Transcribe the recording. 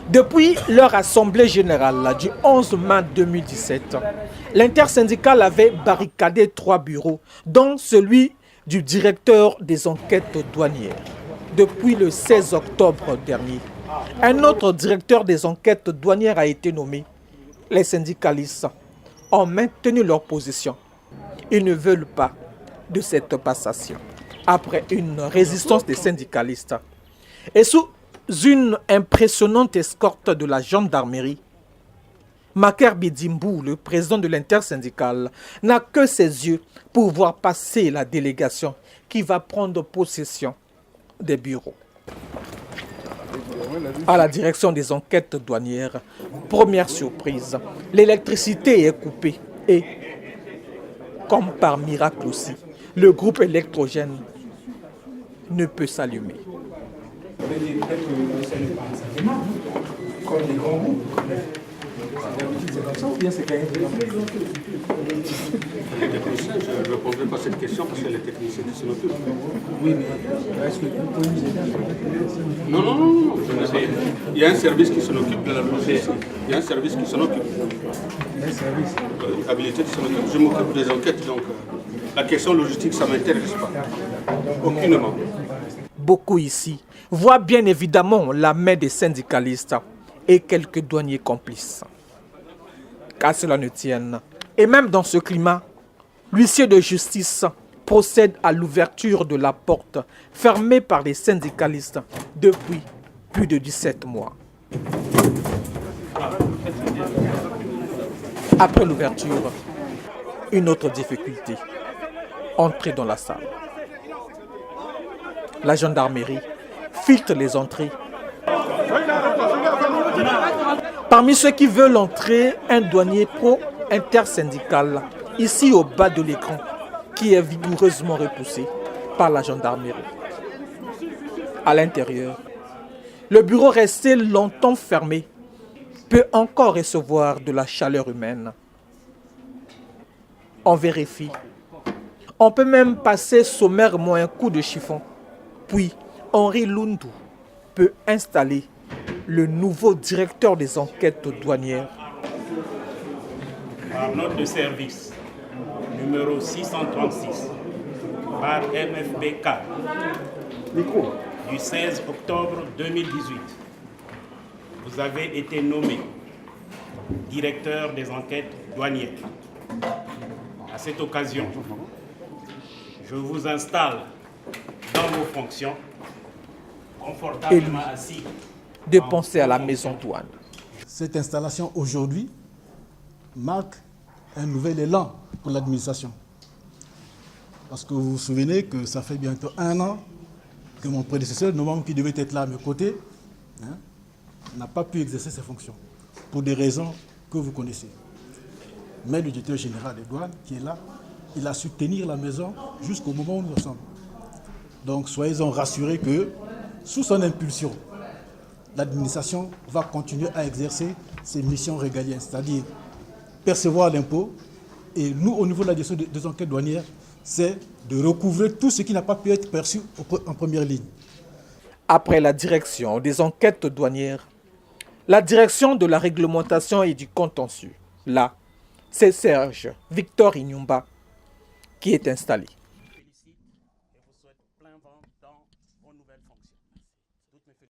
Depuis leur assemblée générale du 11 mai 2017, l'intersyndicale avait barricadé 3 bureaux, dont celui du directeur des enquêtes douanières. Depuis le 16 octobre dernier, un autre directeur des enquêtes douanières a été nommé. Les syndicalistes ont maintenu leur position. Ils ne veulent pas de cette passation. Après une résistance des syndicalistes et sous une impressionnante escorte de la gendarmerie, Maker Bidimbou, le président de l'intersyndicale, n'a que ses yeux pour voir passer la délégation qui va prendre possession des bureaux. À la direction des enquêtes douanières, première surprise, l'électricité est coupée et, comme par miracle aussi, le groupe électrogène ne peut s'allumer. Comme les grands groupes. C'est comme ça ou bien c'est quand même je ne répondrai pas à cette question parce que les techniciens qui s'en occupent. Oui, mais est-ce que vous pouvez nous aider? Non. Il y a un service qui s'en occupe de la logistique. Il y a un service qui s'en occupe. Un service Habilité qui s'en occupe. Je m'occupe des enquêtes, donc la question logistique, ça ne m'intéresse pas. Aucunement. Beaucoup ici voient bien évidemment la main des syndicalistes et quelques douaniers complices. Qu'à cela ne tienne. Et même dans ce climat, l'huissier de justice procède à l'ouverture de la porte fermée par les syndicalistes depuis plus de 17 mois. Après l'ouverture, une autre difficulté. Entrer dans la salle. La gendarmerie filtre les entrées. Parmi ceux qui veulent entrer, un douanier pro-intersyndical, ici au bas de l'écran, qui est vigoureusement repoussé par la gendarmerie. À l'intérieur, le bureau resté longtemps fermé peut encore recevoir de la chaleur humaine. On vérifie. On peut même passer sommairement un coup de chiffon. Puis, Henri Lundu peut installer le nouveau directeur des enquêtes douanières. Par note de service numéro 636 par MFBK du 16 octobre 2018, vous avez été nommé directeur des enquêtes douanières. À cette occasion, je vous installe dans vos fonctions, confortablement assis, de penser à la maison douane. Cette installation aujourd'hui marque un nouvel élan pour l'administration. Parce que vous vous souvenez que ça fait bientôt 1 an que mon prédécesseur, normalement qui devait être là à mes côtés, n'a pas pu exercer ses fonctions, pour des raisons que vous connaissez. Mais le directeur général des douanes, qui est là, il a su tenir la maison jusqu'au moment où nous sommes. Donc soyez-en rassurés que, sous son impulsion, l'administration va continuer à exercer ses missions régaliennes, c'est-à-dire percevoir l'impôt. Et nous, au niveau de la direction des enquêtes douanières, c'est de recouvrer tout ce qui n'a pas pu être perçu en première ligne. Après la direction des enquêtes douanières, la direction de la réglementation et du contentieux, là, c'est Serge Victor Inyumba qui est installé.